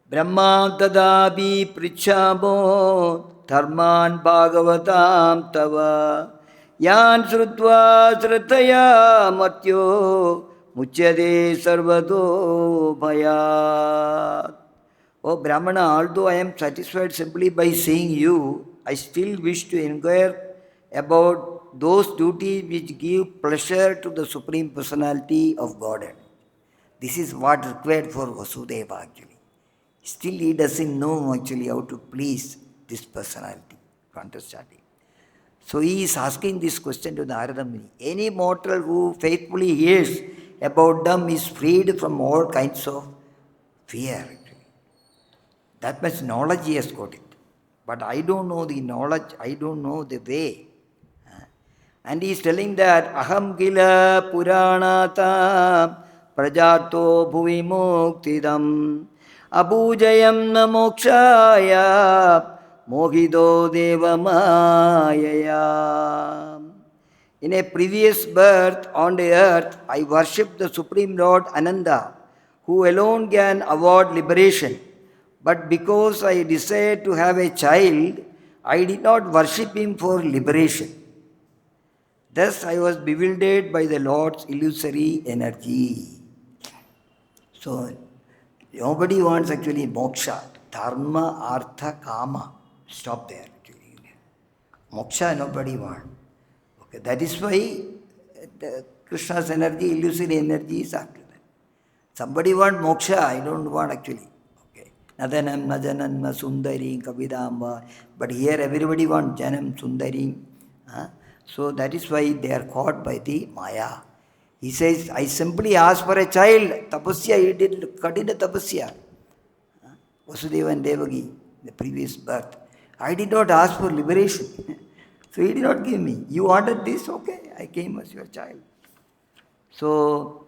Brahma tadapi prichamo dharman bhagavatam tava yan śrutvā śrutaya matyo muchyate sarvato bhayat. Oh Brahmana, although I am satisfied simply by seeing you, I still wish to inquire about those duties which give pleasure to the Supreme Personality of Godhead. This is what is required for Vasudeva actually. Still he doesn't know actually how to please this personality. Understanding. So he is asking this question to Narada Muni. Any mortal who faithfully hears about them is freed from all kinds of fear actually. That much knowledge he has got it. But I don't know the knowledge, I don't know the way. And he is telling that aham kila puranata prajato bhuvi muktidam abhujayam na mokshaya mohido deva mayaya. In a previous birth on the earth, I worshipped the Supreme Lord Ananda, who alone can award liberation. But because I desired to have a child, I did not worship him for liberation. Thus I was bewildered by the Lord's illusory energy. So, nobody wants actually moksha, dharma, artha, kama. Stop there. Moksha nobody wants. Okay, that is why Krishna's energy, illusory energy is after that. Somebody wants moksha, I don't want actually. Okay. Nadanam, najanam, sundarim, kavidamba. But here everybody wants janam, sundarim. So that is why they are caught by the maya. He says, I simply asked for a child. Tapasya, he did Kadina tapasya. Vasudeva and Devaki, the previous birth. I did not ask for liberation. So he did not give me. You wanted this? Okay, I came as your child. So,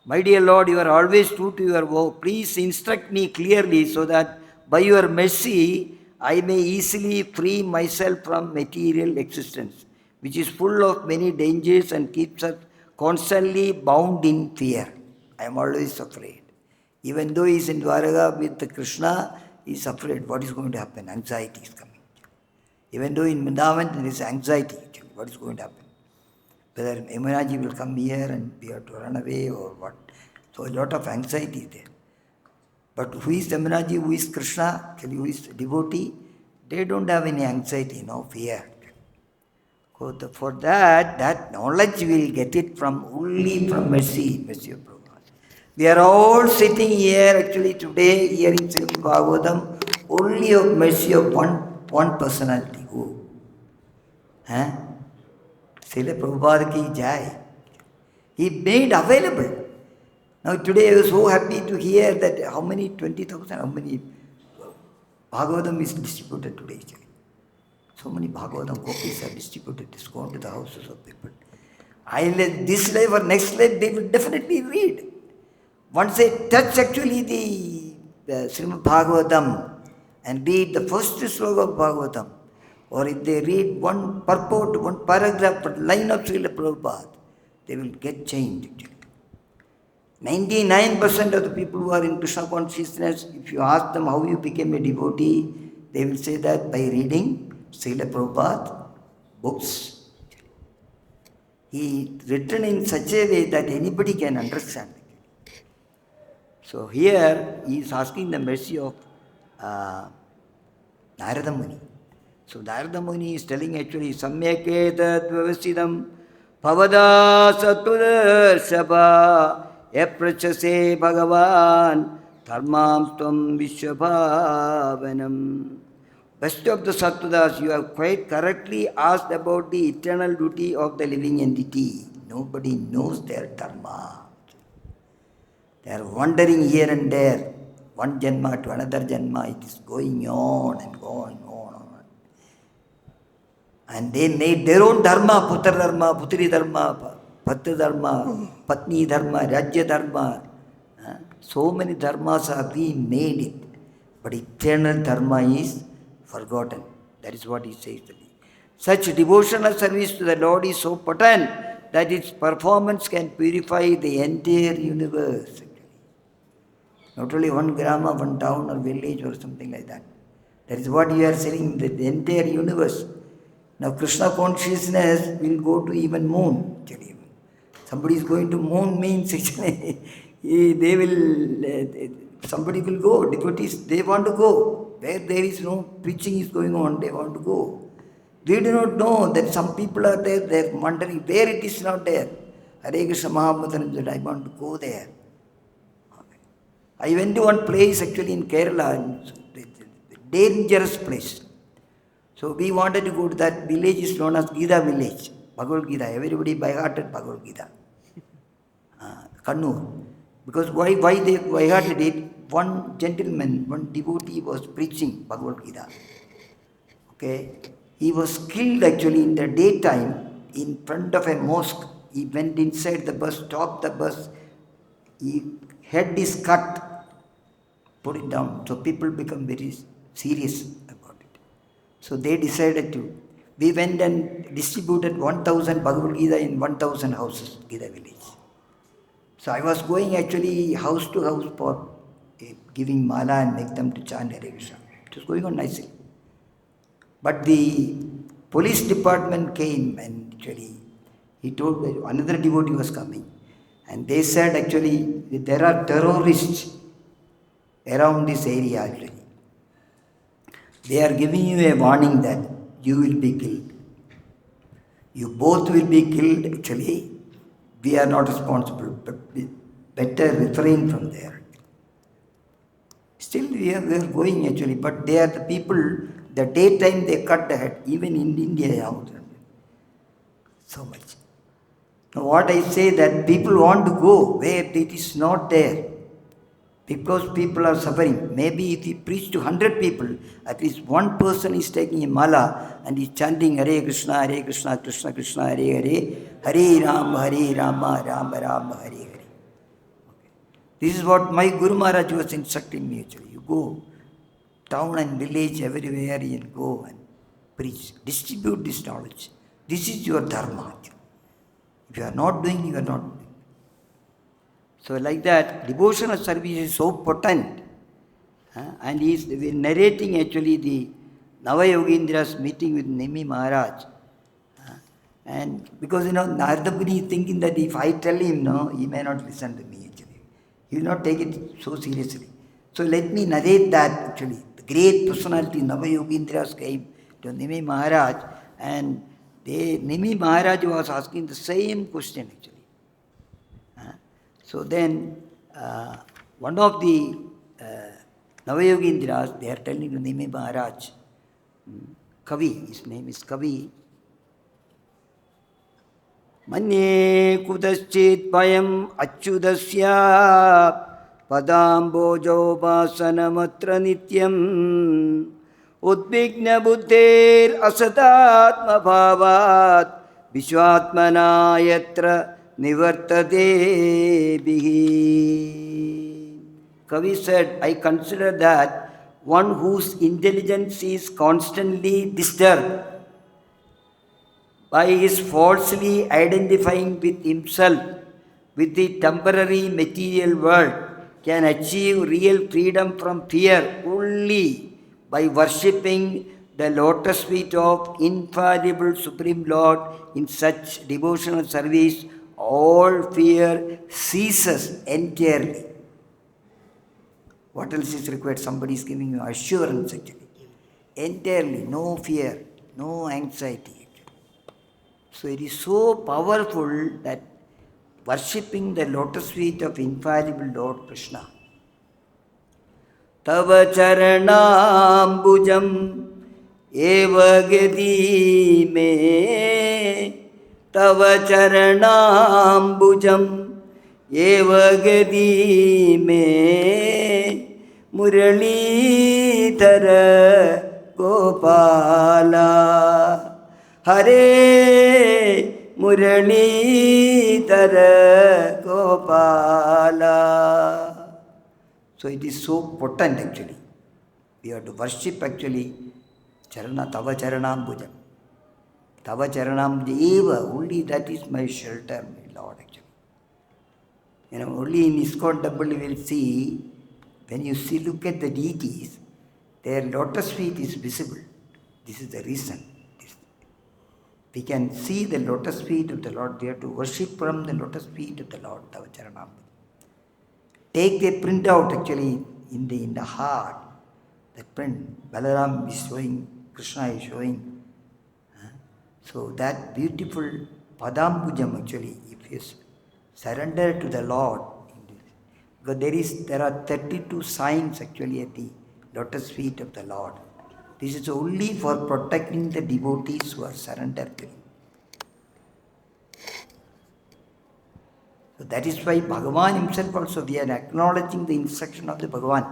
my dear Lord, you are always true to your vow. Please instruct me clearly so that by your mercy, I may easily free myself from material existence, which is full of many dangers and keeps us constantly bound in fear. I am always afraid. Even though he is in Dwaraka with Krishna, he is afraid. What is going to happen? Anxiety is coming. Even though in Vrindavan there is anxiety. What is going to happen? Whether Yamunaji will come here and we have to run away or what. So a lot of anxiety is there. But who is Yamunaji, who is Krishna, who is devotee, they don't have any anxiety, no fear. For that knowledge we will get it only from mercy of Prabhu. We are all sitting here actually today hearing Srimad Bhagavatam only of mercy of one personality. Who? Srila Prabhupada ki jai. He made available. Now today I was so happy to hear that how many 20,000, how many Bhagavatam is distributed today. So many Bhagavatam copies are distributed. It's gone to the houses of people. This life or next life they will definitely read. Once they touch actually the Srimad Bhagavatam and read the first sloka of Bhagavatam, or if they read one purport, one paragraph, one line of Srila Prabhupada, they will get changed actually. 99% of the people who are in Krishna consciousness, if you ask them how you became a devotee, they will say that by reading Srila Prabhupada books. He written in such a way that anybody can understand. So here he is asking the mercy of Narada Muni. So Narada Muni is telling actually Samyake tad-vacanaṁ bhavada sattvadharshava yaprachase bhagavan dharmam tvam vishwabhavanam. Best of the Sattvadas, you have quite correctly asked about the eternal duty of the living entity. Nobody knows their dharma. They are wandering here and there, one janma to another janma. It is going on and on. And they made their own dharma, putra dharma, putri dharma, patra dharma, patni dharma, rajya dharma. So many dharmas have been made it. But eternal dharma is forgotten. That is what he says. Such devotional service to the Lord is so potent that its performance can purify the entire universe. Not only one grama, one town or village or something like that. That is what you are saying, the entire universe. Now Krishna consciousness will go to even moon. Actually. Somebody is going to moon means actually somebody will go. Devotees, they want to go. Where there is no preaching is going on, they want to go. We do not know that some people are there, they are wondering where it is not there. Hare Krishna Mahamantra said, I want to go there. I went to one place actually in Kerala, dangerous place. So we wanted to go to that village, is known as Gita village, Bhagavad Gita. Everybody by-hearted Bhagavad Gita. Kannur. Because why they by-hearted it? One gentleman, one devotee was preaching Bhagavad Gita. Okay. He was killed actually in the daytime in front of a mosque. He went inside the bus, stopped the bus. His head is cut. Put it down. So people become very serious about it. So they decided to. We went and distributed 1,000 Bhagavad Gita in 1,000 houses, Gita village. So I was going actually house to house for giving mala and make them to chant Hare Krishna. It was going on nicely. But the police department came and actually he told that another devotee was coming. And they said actually there are terrorists around this area actually. They are giving you a warning that you will be killed. You both will be killed actually. We are not responsible, but better refrain from there. Still we are going actually, but they are the people, the daytime they cut the head, even in India. So much. Now what I say that people want to go where it is not there. Because people are suffering. Maybe if he preach to 100 people, at least one person is taking a mala and is chanting Hare Krishna, Krishna Krishna, Hare Hare, Hare Rama, Rama Rama, Hare Hare. This is what my Guru Maharaj was instructing me actually. You go, town and village, everywhere you can go and preach. Distribute this knowledge. This is your dharma. If you are not doing, you are not doing. So like that, devotional service is so potent. And he is narrating actually the Navayogindra's meeting with Nimi Maharaj. And because Narada Muni is thinking that if I tell him, no, he may not listen to me actually. He will not take it so seriously. So let me narrate that actually. The great personality Navayogindras came to Nimi Maharaj, and Nimi Maharaj was asking the same question actually. So then one of the Navayogindras, they are telling to Nimi Maharaj, Kavi, his name is Kavi, Manye kudaschit payam achyudasya padambojo vasanamatra nityam udvigna buddhir asadatma bhavat vishwatmana yatra nivartate bihi. Kavi said, I consider that one whose intelligence is constantly disturbed by his falsely identifying with himself with the temporary material world can achieve real freedom from fear only by worshipping the lotus feet of infallible Supreme Lord. In such devotional service, all fear ceases entirely. What else is required? Somebody is giving you assurance actually. Entirely, no fear, no anxiety. So it is so powerful that worshipping the lotus feet of infallible Lord Krishna. Tava-charanambujam eva gati me. Tava-charanambujam eva gati me. Muralidhara Gopala. Hare Muralidhara Gopala. So it is so potent actually. We have to worship actually Tava Charanambujam. Tava Charanambujam eva, only that is my shelter, my Lord actually. Only in ISKCON temple you will see, when you look at the deities, their lotus feet is visible. This is the reason. We can see the lotus feet of the Lord. We have to worship from the lotus feet of the Lord, Tava-charanam. Take the print out actually in the heart. The print, Balaram is showing, Krishna is showing. So that beautiful Padambujam actually, if you surrender to the Lord, because there are 32 signs actually at the lotus feet of the Lord. This is only for protecting the devotees who are surrendered to Him. So that is why Bhagavan himself also, we are acknowledging the instruction of the Bhagavan.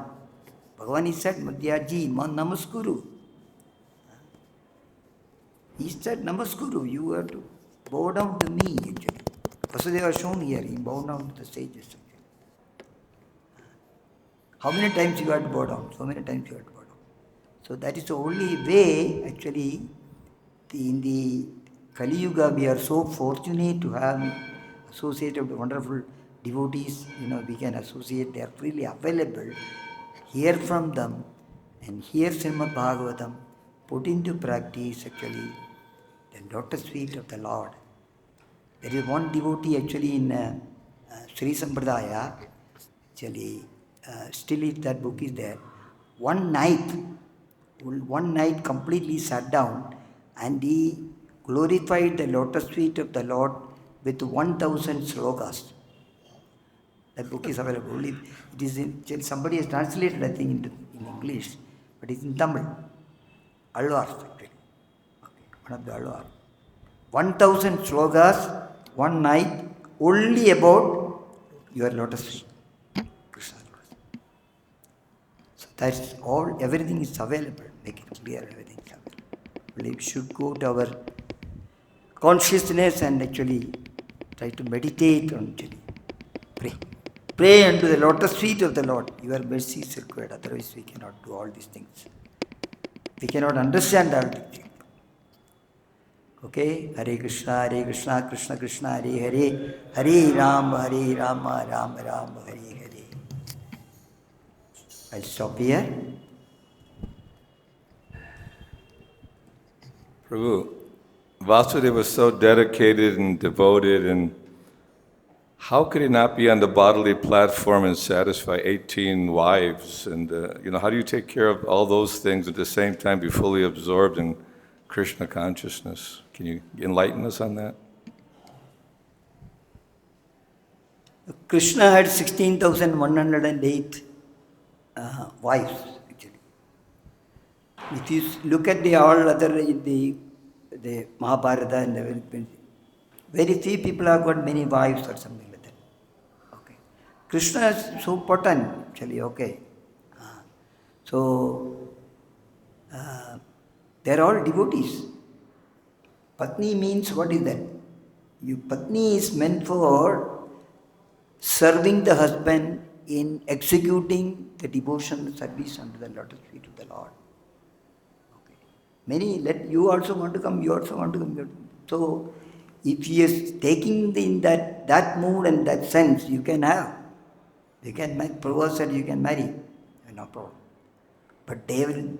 Bhagavan he said, Madhyaji, namaskuru. He said, namaskuru, you have to bow down to me actually. Vasudeva is shown here, he bowed down to the sages. How many times you have to bow down? So many times you have to bow down. So that is the only way actually. In the Kali Yuga we are so fortunate to have associated with wonderful devotees. We can associate, they are freely available. Hear from them and hear Srimad Bhagavatam, put into practice actually the lotus feet of the Lord. There is one devotee actually in Sri Sampradaya, actually still that book is there. One night completely sat down and he glorified the lotus feet of the Lord with 1,000 slokas. That book is available. It is somebody has translated, I think, in English, but it's in Tamil. Alvar, actually. One of the Alvar. 1,000 slokas, one night, only about your lotus feet. So that's all, everything is available. Make it clear, everything is available. We should go to our consciousness and actually try to meditate on actually. Pray. pray unto the lotus feet of the Lord. Your mercy is required, otherwise we cannot do all these things. We cannot understand all these things. Okay? Hare Krishna, Krishna Krishna, Hare Hare, Hare Rama, Rama Rama, Hare Hare. I'll stop here. Prabhu, Vasudeva was so dedicated and devoted, and how could he not be on the bodily platform and satisfy 18 wives? And how do you take care of all those things at the same time, be fully absorbed in Krishna consciousness? Can you enlighten us on that? Krishna had 16,108 wives, actually. If you look at all other the Mahabharata and the very few people have got many wives or something like that. Okay. Krishna is so potent, actually, okay. They are all devotees. Patni means, what is that? Patni is meant for serving the husband in executing the devotional service under the lotus feet of the Lord. Okay. Many, you also want to come, you also want to come. So, if he is taking in that mood and that sense, you can have. You can make, Prabhu said you can marry, no problem. But they will,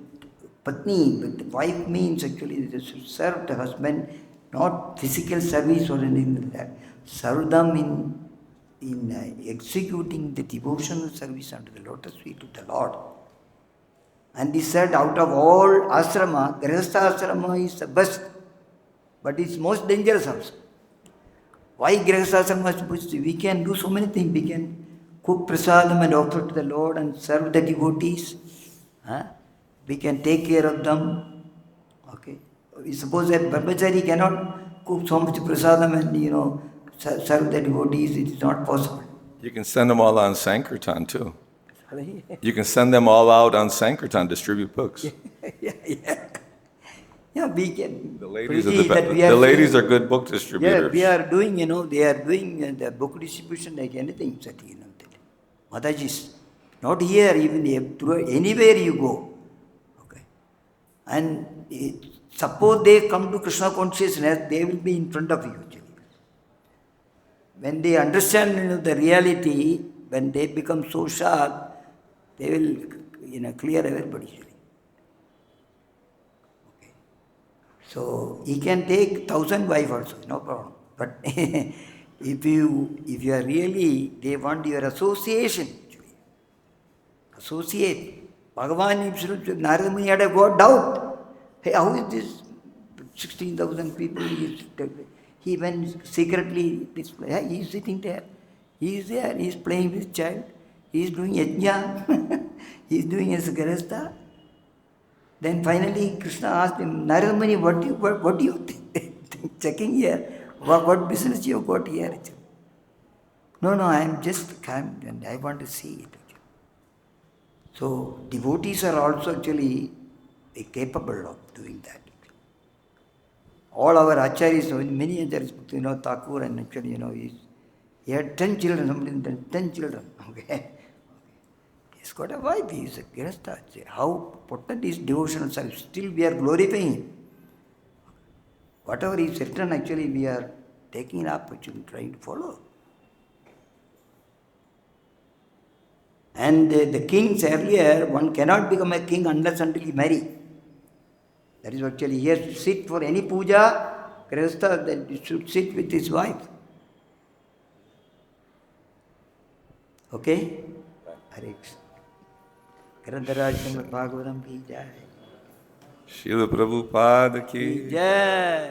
Patni, but the wife means actually to serve the husband, not physical service or anything like that. Serve them in executing the devotional service under the lotus feet of the Lord. And he said, out of all asrama, Grihastha asrama is the best, but it's most dangerous also. Why Grihastha asrama is best? We can do so many things. We can cook prasadam and offer to the Lord and serve the devotees. We can take care of them. Okay. We suppose that brahmachari cannot cook so much prasadam and serve the devotees. It is not possible. You can send them all on Sankirtan too. You can send them all out on Sankirtan, distribute books. Yeah, we can. The ladies are good book distributors. Yeah, we are doing, they are doing the book distribution like anything. Madajis. Not here, even anywhere you go. Okay. And suppose they come to Krishna consciousness, they will be in front of you. When they understand the reality, when they become so sharp, they will clear everybody. Okay. So he can take 1,000 wives also, no problem. But if you are really, they want your association. Associate. Bhagavan himself, Narada Muni had got doubt. Hey, how is this 16,000 people? He went secretly, he is sitting there. He is there, he is playing with child. He is doing yajna. He is doing as a grihastha. Then finally Krishna asked him, Narada Muni, what do you think? Checking here. What business you have got here? No, I am just calm and I want to see it. So devotees are also actually capable of doing that. All our acharyas, many acharyas, Thakur and actually, he had 10 children, somebody 10 children. Okay. He's got a wife, he is a grihastha. How potent is devotional service? Still we are glorifying him. Whatever is written, actually we are taking up, actually trying to follow. And the kings earlier, one cannot become a king unless until he marry. That is actually, he has to sit for any puja, grihastha, then he should sit with his wife. Okay? Hare Krishna. Grantaraj Srimad Bhagavatam ki jai. Srila Prabhupada ki jai.